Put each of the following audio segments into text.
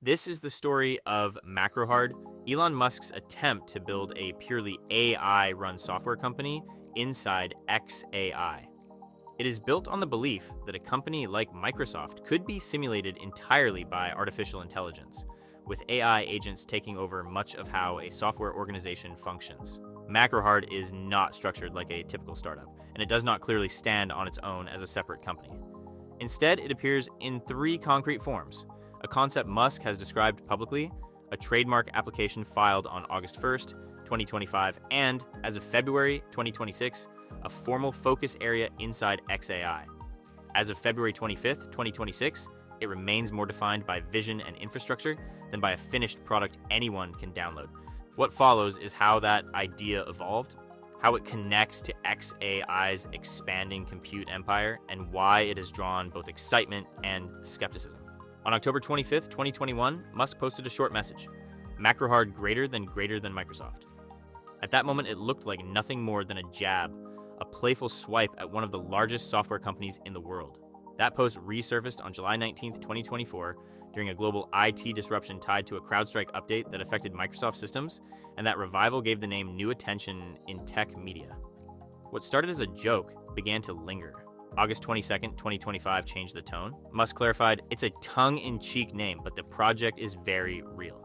This is the story of Macrohard, Elon Musk's attempt to build a purely AI-run software company inside xAI. It is built on the belief that a company like Microsoft could be simulated entirely by artificial intelligence, with AI agents taking over much of how a software organization functions. Macrohard is not structured like a typical startup, and it does not clearly stand on its own as a separate company. Instead, it appears in three concrete forms: a concept Musk has described publicly, a trademark application filed on August 1st, 2025, and, as of February 2026, a formal focus area inside xAI. As of February 25th, 2026, it remains more defined by vision and infrastructure than by a finished product anyone can download. What follows is how that idea evolved, how it connects to xAI's expanding compute empire, and why it has drawn both excitement and skepticism. On October 25th, 2021, Musk posted a short message: Macrohard greater than Microsoft. At that moment, it looked like nothing more than a jab, a playful swipe at one of the largest software companies in the world. That post resurfaced on July 19th, 2024, during a global IT disruption tied to a CrowdStrike update that affected Microsoft systems, and that revival gave the name new attention in tech media. What started as a joke began to linger. August 22nd, 2025 changed the tone. Musk clarified, "It's a tongue-in-cheek name, but the project is very real."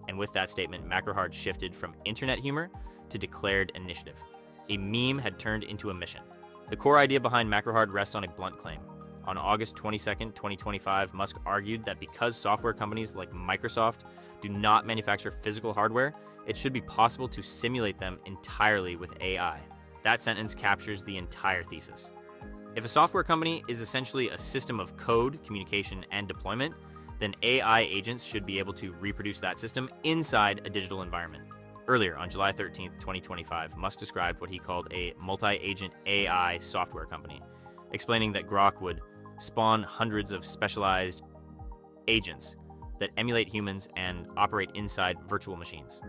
And with that statement, Macrohard shifted from internet humor to declared initiative. A meme had turned into a mission. The core idea behind Macrohard rests on a blunt claim. On August 22nd, 2025, Musk argued that because software companies like Microsoft do not manufacture physical hardware, it should be possible to simulate them entirely with AI. That sentence captures the entire thesis. If a software company is essentially a system of code, communication, and deployment, then AI agents should be able to reproduce that system inside a digital environment. Earlier, on July 13th, 2025, Musk described what he called a multi-agent AI software company, explaining that Grok would spawn hundreds of specialized agents that emulate humans and operate inside virtual machines.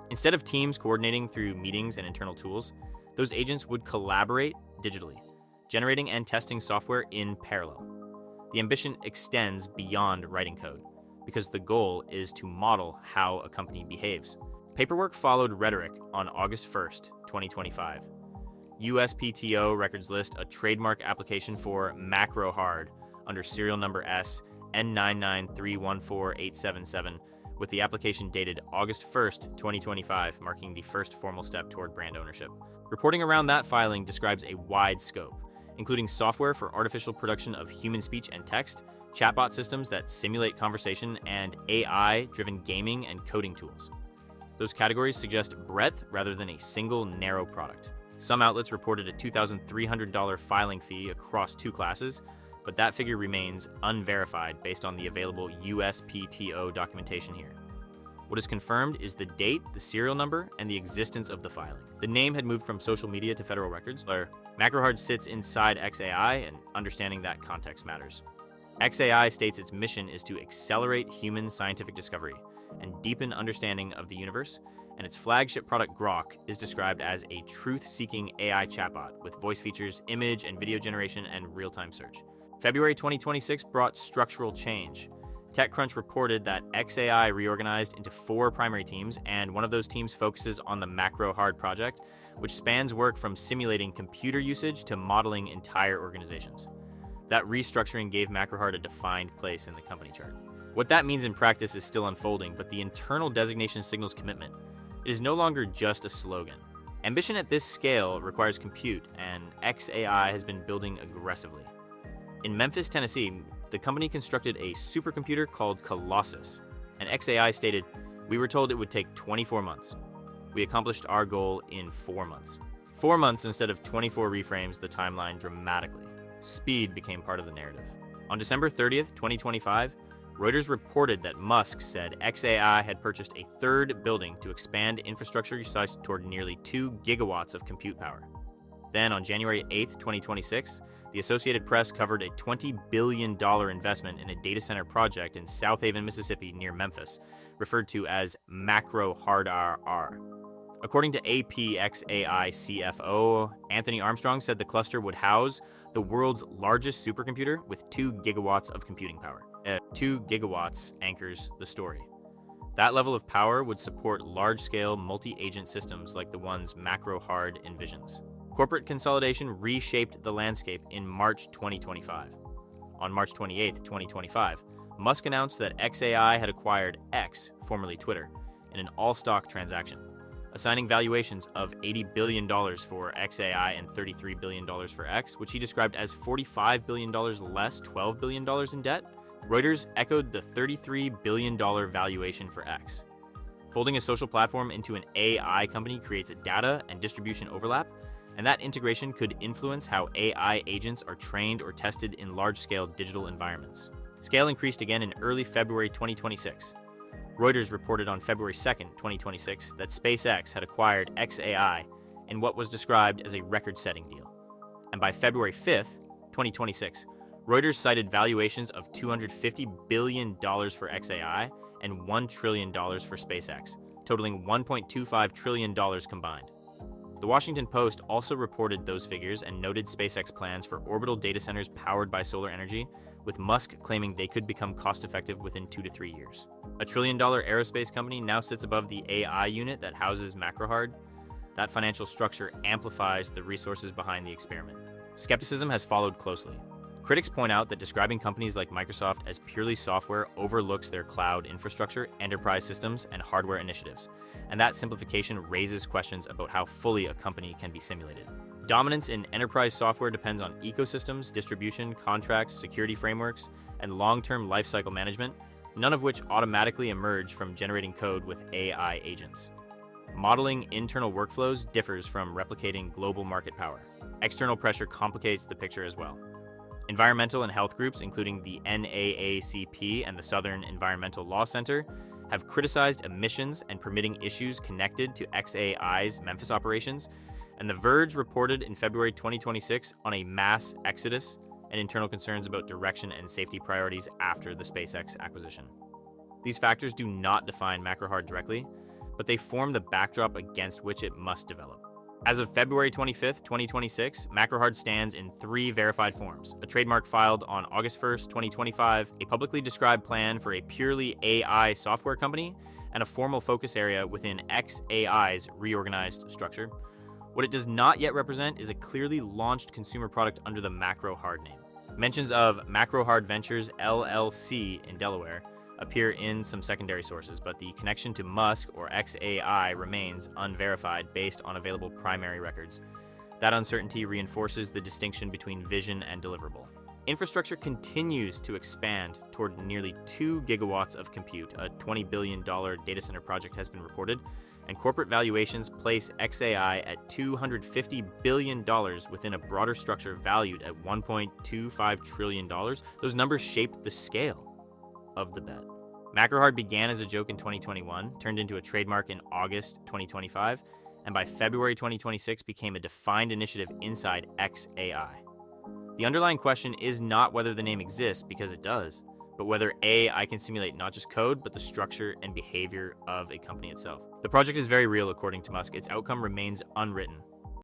Instead of teams coordinating through meetings and internal tools, those agents would collaborate digitally, generating and testing software in parallel. The ambition extends beyond writing code, because the goal is to model how a company behaves. Paperwork followed rhetoric on August 1st, 2025. USPTO records list a trademark application for Macrohard under serial number S N993148877, with the application dated August 1st, 2025, marking the first formal step toward brand ownership. Reporting around that filing describes a wide scope, including software for artificial production of human speech and text, chatbot systems that simulate conversation, and AI-driven gaming and coding tools. Those categories suggest breadth rather than a single narrow product. Some outlets reported a $2,300 filing fee across two classes, but that figure remains unverified based on the available USPTO documentation here. What is confirmed is the date, the serial number, and the existence of the filing. The name had moved from social media to federal records, where Macrohard sits inside xAI, and understanding that context matters. xAI states its mission is to accelerate human scientific discovery and deepen understanding of the universe, and its flagship product Grok is described as a truth-seeking AI chatbot with voice features, image and video generation, and real-time search. February 2026 brought structural change. TechCrunch reported that xAI reorganized into 4 primary teams, and one of those teams focuses on the Macrohard project, which spans work from simulating computer usage to modeling entire organizations. That restructuring gave Macrohard a defined place in the company chart. What that means in practice is still unfolding, but the internal designation signals commitment. It is no longer just a slogan. Ambition at this scale requires compute, and xAI has been building aggressively. In Memphis, Tennessee, the company constructed a supercomputer called Colossus, and xAI stated, "We were told it would take 24 months. We accomplished our goal in 4 months." 4 months instead of 24 reframes the timeline dramatically. Speed became part of the narrative. On December 30th, 2025, Reuters reported that Musk said xAI had purchased a third building to expand infrastructure sized toward nearly 2 gigawatts of compute power. Then on January 8th, 2026, the Associated Press covered a $20 billion investment in a data center project in South Haven, Mississippi, near Memphis, referred to as Macrohard. According to APXAI CFO, Anthony Armstrong said the cluster would house the world's largest supercomputer with 2 gigawatts of computing power. 2 gigawatts anchors the story. That level of power would support large-scale multi-agent systems like the ones Macrohard envisions. Corporate consolidation reshaped the landscape in March 2025. On March 28, 2025, Musk announced that xAI had acquired X, formerly Twitter, in an all-stock transaction, assigning valuations of $80 billion for xAI and $33 billion for X, which he described as $45 billion less $12 billion in debt. Reuters echoed the $33 billion valuation for X. Folding a social platform into an AI company creates a data and distribution overlap, and that integration could influence how AI agents are trained or tested in large-scale digital environments. Scale increased again in early February 2026. Reuters reported on February 2, 2026, that SpaceX had acquired xAI in what was described as a record-setting deal. And by February 5, 2026, Reuters cited valuations of $250 billion for xAI and $1 trillion for SpaceX, totaling $1.25 trillion combined. The Washington Post also reported those figures and noted SpaceX plans for orbital data centers powered by solar energy, with Musk claiming they could become cost-effective within 2 to 3 years. A trillion-dollar aerospace company now sits above the AI unit that houses Macrohard. That financial structure amplifies the resources behind the experiment. Skepticism has followed closely. Critics point out that describing companies like Microsoft as purely software overlooks their cloud infrastructure, enterprise systems, and hardware initiatives, and that simplification raises questions about how fully a company can be simulated. Dominance in enterprise software depends on ecosystems, distribution, contracts, security frameworks, and long-term lifecycle management, none of which automatically emerge from generating code with AI agents. Modeling internal workflows differs from replicating global market power. External pressure complicates the picture as well. Environmental and health groups, including the NAACP and the Southern Environmental Law Center, have criticized emissions and permitting issues connected to xAI's Memphis operations, and The Verge reported in February 2026 on a mass exodus and internal concerns about direction and safety priorities after the SpaceX acquisition. These factors do not define Macrohard directly, but they form the backdrop against which it must develop. As of February 25, 2026, Macrohard stands in 3 verified forms: a trademark filed on August 1, 2025, a publicly described plan for a purely AI software company, and a formal focus area within xAI's reorganized structure. What it does not yet represent is a clearly launched consumer product under the Macrohard name. Mentions of Macrohard Ventures LLC in Delaware appear in some secondary sources, but the connection to Musk or xAI remains unverified based on available primary records. That uncertainty reinforces the distinction between vision and deliverable. Infrastructure continues to expand toward nearly 2 gigawatts of compute. A $20 billion data center project has been reported, and corporate valuations place xAI at $250 billion within a broader structure valued at $1.25 trillion. Those numbers shape the scale of the bet. Macrohard began as a joke in 2021, turned into a trademark in August 2025, and by February 2026 became a defined initiative inside xAI. The underlying question is not whether the name exists, because it does, but whether AI can simulate not just code, but the structure and behavior of a company itself. The project is very real, according to Musk. Its outcome remains unwritten.